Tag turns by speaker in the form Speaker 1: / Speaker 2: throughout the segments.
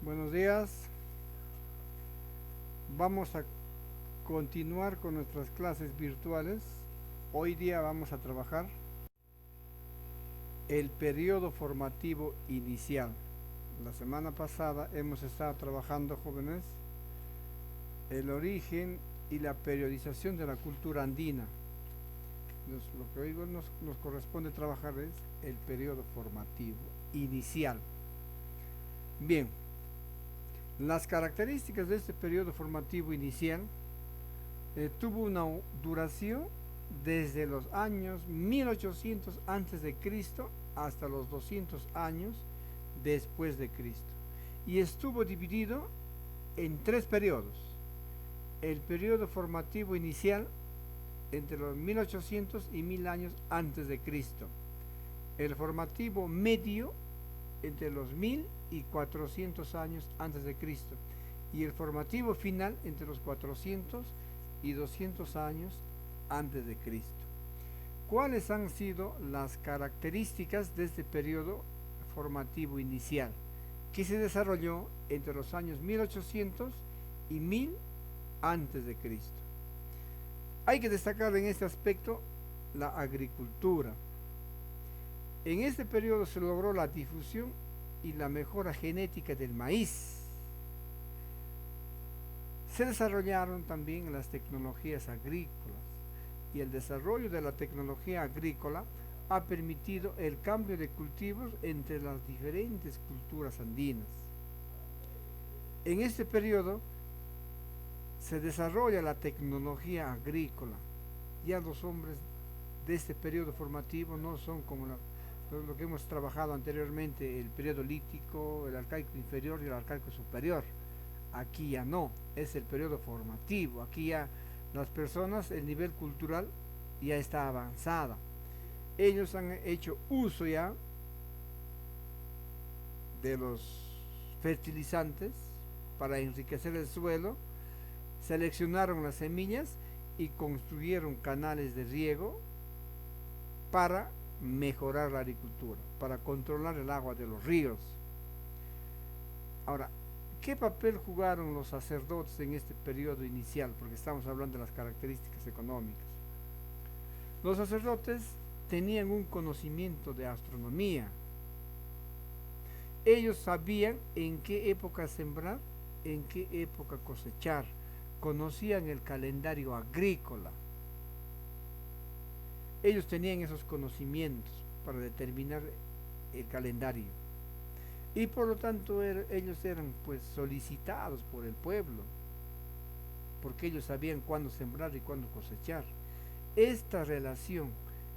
Speaker 1: Buenos días. Vamos a continuar con nuestras clases virtuales. Hoy día vamos a trabajar el periodo formativo inicial. La semana pasada hemos estado trabajando, jóvenes, el origen y la periodización de la cultura andina. Lo que hoy nos corresponde trabajar es el periodo formativo inicial. Bien, las características de este periodo formativo inicial tuvo una duración desde los años 1800 antes de Cristo hasta los 200 años después de Cristo, y estuvo dividido en tres periodos: el periodo formativo inicial entre los 1800 y 1000 años antes de Cristo, el formativo medio entre los 1000 y 400 años antes de Cristo, y el formativo final entre los 400 y 200 años antes de Cristo. ¿Cuáles han sido las características de este periodo formativo inicial que se desarrolló entre los años 1800 y 1000 antes de Cristo? Hay que destacar en este aspecto la agricultura. En este periodo se logró la difusión y la mejora genética del maíz. Se desarrollaron también las tecnologías agrícolas, y el desarrollo de la tecnología agrícola ha permitido el cambio de cultivos entre las diferentes culturas andinas. En este periodo se desarrolla la tecnología agrícola. Ya los hombres de este periodo formativo no son como lo que hemos trabajado anteriormente, el periodo lítico, el arcaico inferior y el arcaico superior. Aquí ya no, es el periodo formativo. Aquí ya las personas, el nivel cultural ya está avanzada. Ellos han hecho uso ya de los fertilizantes para enriquecer el suelo, seleccionaron las semillas y construyeron canales de riego para mejorar la agricultura, para controlar el agua de los ríos. Ahora, ¿qué papel jugaron los sacerdotes en este periodo inicial? Porque estamos hablando de las características económicas. Los sacerdotes tenían un conocimiento de astronomía. Ellos sabían en qué época sembrar, en qué época cosechar. Conocían el calendario agrícola. Ellos tenían esos conocimientos para determinar el calendario, y por lo tanto ellos eran pues solicitados por el pueblo, porque ellos sabían cuándo sembrar y cuándo cosechar. Esta relación,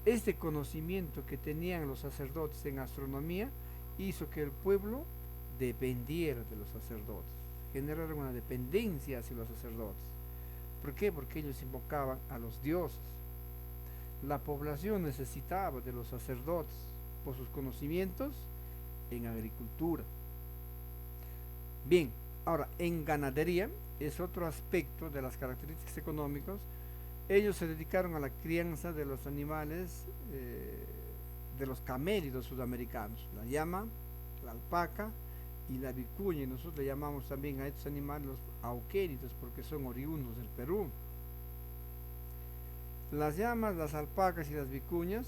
Speaker 1: este conocimiento que tenían los sacerdotes en astronomía, hizo que el pueblo dependiera de los sacerdotes, generaron una dependencia hacia los sacerdotes. ¿Por qué? Porque ellos invocaban a los dioses. La población necesitaba de los sacerdotes por sus conocimientos en agricultura. Bien, ahora en ganadería es otro aspecto de las características económicas. Ellos se dedicaron a la crianza de los animales, de los camélidos sudamericanos, la llama, la alpaca y la vicuña, y nosotros le llamamos también a estos animales los auquéridos porque son oriundos del Perú. Las llamas, las alpacas y las vicuñas,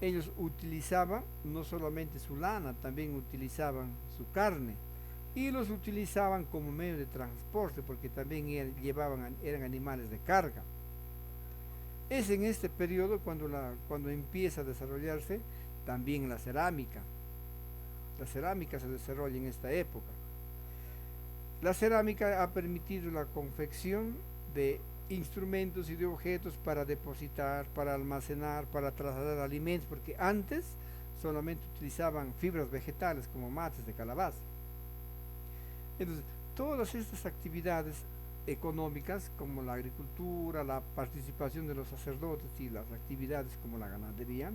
Speaker 1: ellos utilizaban no solamente su lana, también utilizaban su carne, y los utilizaban como medio de transporte porque también eran animales de carga. Es en este periodo cuando empieza a desarrollarse también la cerámica. La cerámica se desarrolla en esta época. La cerámica ha permitido la confección de instrumentos y de objetos para depositar, para almacenar, para trasladar alimentos, porque antes solamente utilizaban fibras vegetales como mates de calabaza. Entonces, todas estas actividades económicas como la agricultura, la participación de los sacerdotes y las actividades como la ganadería,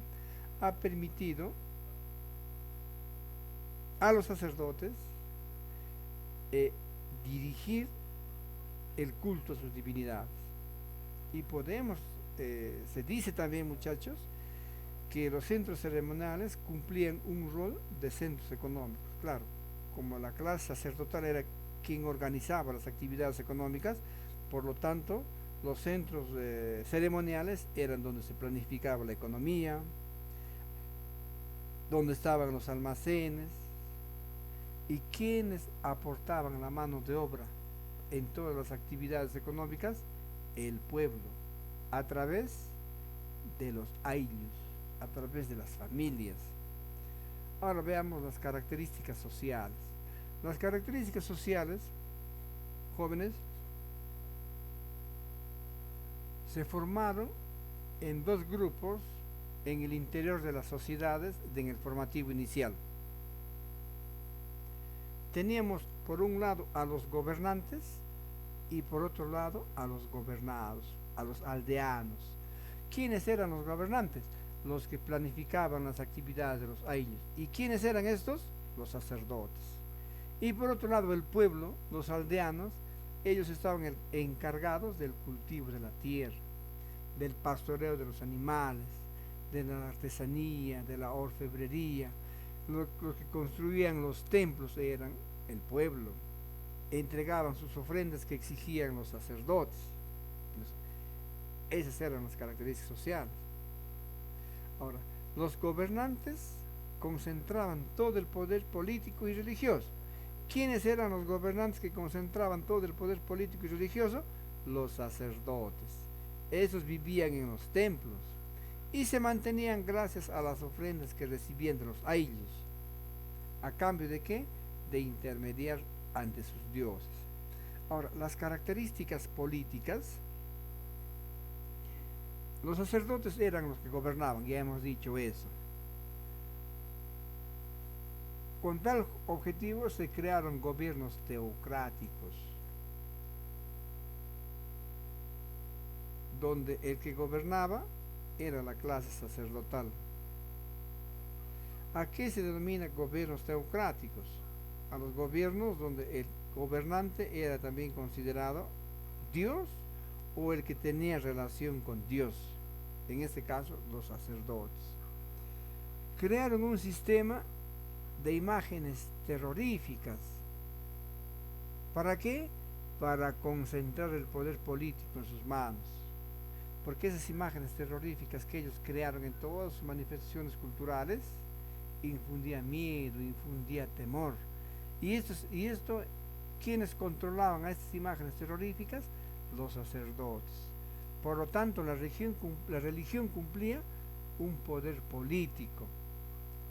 Speaker 1: ha permitido a los sacerdotes eh, dirigir el culto a sus divinidades. Y se dice también, muchachos, que los centros ceremoniales cumplían un rol de centros económicos. Claro, como la clase sacerdotal era quien organizaba las actividades económicas, por lo tanto, los centros ceremoniales eran donde se planificaba la economía, donde estaban los almacenes, y quienes aportaban la mano de obra en todas las actividades económicas, el pueblo, a través de los aylus, a través de las familias. Ahora veamos las características sociales. Las características sociales, jóvenes, se formaron en dos grupos en el interior de las sociedades en el formativo inicial. Teníamos por un lado a los gobernantes y por otro lado a los gobernados, a los aldeanos. ¿Quiénes eran los gobernantes? Los que planificaban las actividades de los aylus. ¿Y quiénes eran estos? Los sacerdotes. Y por otro lado el pueblo, los aldeanos, ellos estaban encargados del cultivo de la tierra, del pastoreo de los animales, de la artesanía, de la orfebrería. Los que construían los templos eran el pueblo, entregaban sus ofrendas que exigían los sacerdotes. Esas eran las características sociales. Ahora, los gobernantes concentraban todo el poder político y religioso. ¿Quiénes eran los gobernantes que concentraban todo el poder político y religioso? Los sacerdotes. Esos vivían en los templos y se mantenían gracias a las ofrendas que recibían de los aylus. ¿A cambio de qué? De intermediar ante sus dioses. Ahora, las características políticas. Los sacerdotes eran los que gobernaban, ya hemos dicho eso. Con tal objetivo se crearon gobiernos teocráticos, donde el que gobernaba era la clase sacerdotal. ¿A qué se denomina gobiernos teocráticos? A los gobiernos donde el gobernante era también considerado Dios o el que tenía relación con Dios, en este caso los sacerdotes. Crearon un sistema de imágenes terroríficas. ¿Para qué? Para concentrar el poder político en sus manos. Porque esas imágenes terroríficas que ellos crearon en todas sus manifestaciones culturales infundía miedo, infundía temor. Y esto, ¿quiénes controlaban a estas imágenes terroríficas? Los sacerdotes. Por lo tanto, la religión cumplía un poder político.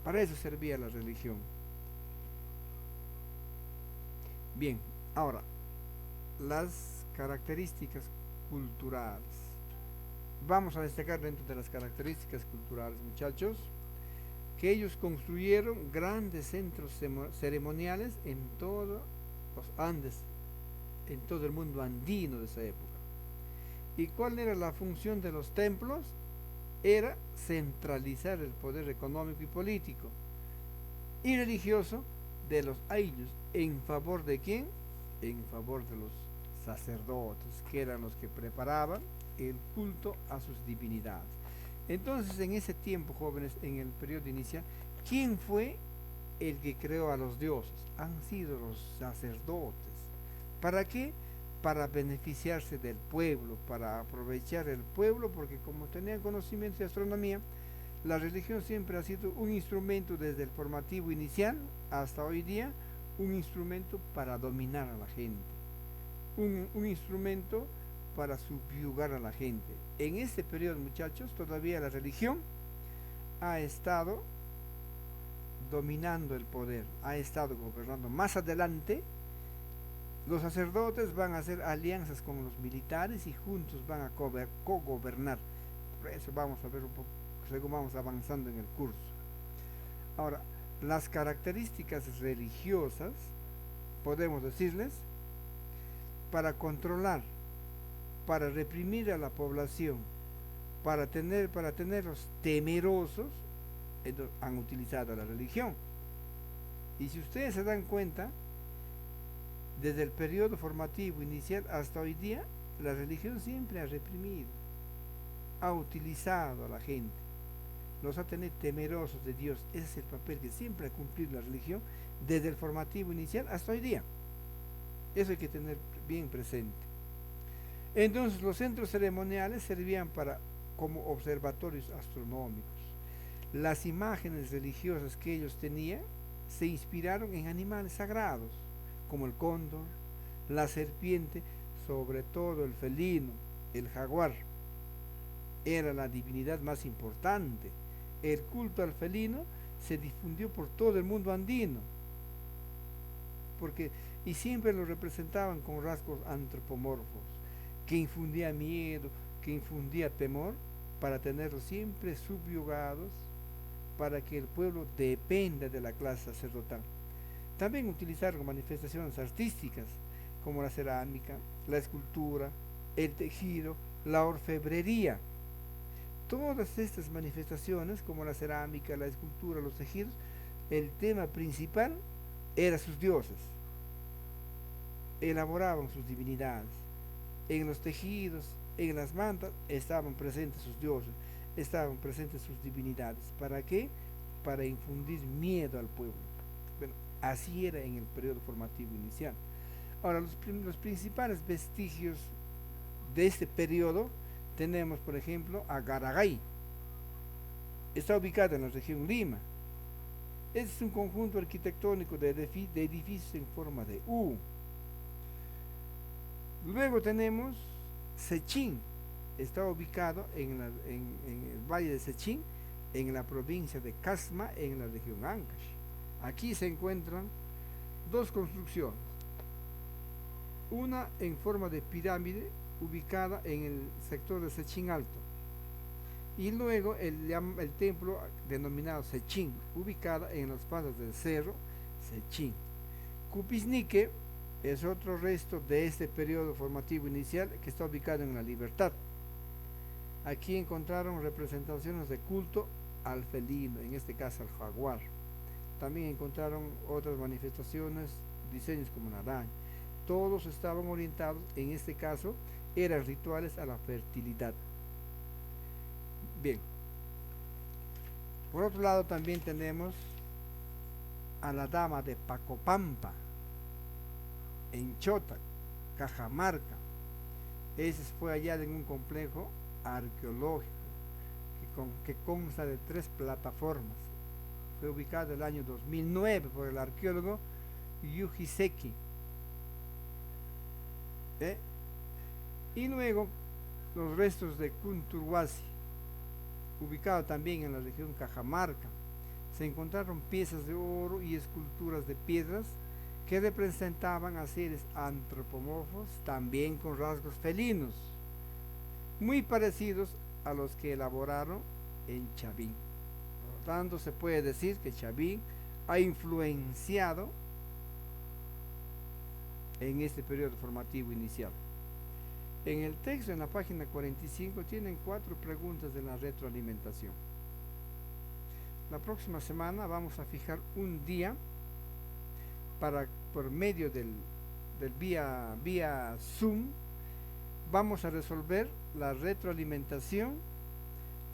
Speaker 1: Para eso servía la religión. Bien, ahora, las características culturales. Vamos a destacar dentro de las características culturales, muchachos, que ellos construyeron grandes centros ceremoniales en todos los Andes, en todo el mundo andino de esa época. ¿Y cuál era la función de los templos? Era centralizar el poder económico y político y religioso de los aylus. ¿En favor de quién? En favor de los sacerdotes, que eran los que preparaban el culto a sus divinidades. Entonces, en ese tiempo, jóvenes, en el periodo inicial, ¿quién fue el que creó a los dioses? Han sido los sacerdotes. ¿Para qué? Para beneficiarse del pueblo, para aprovechar el pueblo, porque como tenían conocimiento de astronomía, la religión siempre ha sido un instrumento desde el formativo inicial hasta hoy día, un instrumento para dominar a la gente, un instrumento para subyugar a la gente. En este periodo, muchachos, todavía la religión ha estado dominando el poder, ha estado gobernando. Más adelante, los sacerdotes van a hacer alianzas con los militares y juntos van a cogobernar. Por eso vamos a ver un poco, según vamos avanzando en el curso. Ahora, las características religiosas, podemos decirles, para controlar, para reprimir a la población, para tenerlos temerosos, han utilizado la religión. Y si ustedes se dan cuenta, desde el periodo formativo inicial hasta hoy día, la religión siempre ha reprimido, ha utilizado a la gente, los ha tenido temerosos de Dios. Ese es el papel que siempre ha cumplido la religión desde el formativo inicial hasta hoy día. Eso hay que tener bien presente. Entonces los centros ceremoniales servían como observatorios astronómicos. Las imágenes religiosas que ellos tenían se inspiraron en animales sagrados, como el cóndor, la serpiente, sobre todo el felino, el jaguar. Era la divinidad más importante. El culto al felino se difundió por todo el mundo andino, y siempre lo representaban con rasgos antropomorfos, que infundía miedo, que infundía temor, para tenerlos siempre subyugados, para que el pueblo dependa de la clase sacerdotal. También utilizaron manifestaciones artísticas, como la cerámica, la escultura, el tejido, la orfebrería. Todas estas manifestaciones, como la cerámica, la escultura, los tejidos, el tema principal era sus dioses. Elaboraban sus divinidades. En los tejidos, en las mantas, estaban presentes sus dioses, estaban presentes sus divinidades. ¿Para qué? Para infundir miedo al pueblo. Bueno, así era en el periodo formativo inicial. Ahora, los principales vestigios de este periodo tenemos, por ejemplo, a Garagay. Está ubicado en la región Lima. Es un conjunto arquitectónico de edificios en forma de U. Luego tenemos Sechín. Está ubicado en el valle de Sechín, en la provincia de Casma, en la región Ancash. Aquí se encuentran dos construcciones. Una en forma de pirámide, ubicada en el sector de Sechín Alto, y luego el templo denominado Sechín, ubicada en las faldas del cerro Sechín. Cupisnique es otro resto de este periodo formativo inicial, que está ubicado en la Libertad. Aquí encontraron representaciones de culto al felino, en este caso al jaguar. También encontraron otras manifestaciones, diseños como una araña. Todos estaban orientados, en este caso, eran rituales a la fertilidad. Bien. Por otro lado también tenemos a la dama de Pacopampa, en Chota, Cajamarca. Ese fue hallado en un complejo arqueológico que consta de 3 plataformas. Fue ubicado en el año 2009 por el arqueólogo Yujiseki. Y luego los restos de Kunturwasi, ubicado también en la región Cajamarca. Se encontraron piezas de oro y esculturas de piedras que representaban a seres antropomorfos, también con rasgos felinos, muy parecidos a los que elaboraron en Chavín. Por lo tanto, se puede decir que Chavín ha influenciado en este periodo formativo inicial. En el texto, en la página 45, tienen 4 preguntas de la retroalimentación. La próxima semana vamos a fijar un día por medio del vía Zoom, vamos a resolver la retroalimentación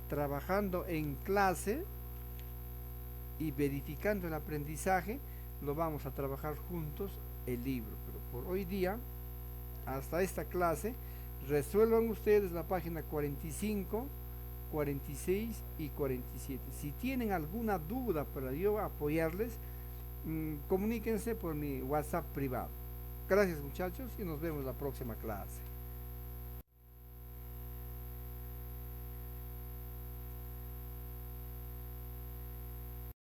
Speaker 1: trabajando en clase y verificando el aprendizaje. Lo vamos a trabajar juntos el libro, pero por hoy día, hasta esta clase, resuelvan ustedes la página 45, 46 y 47. Si tienen alguna duda para yo apoyarles, comuníquense por mi WhatsApp privado. Gracias, muchachos, y nos vemos la próxima clase.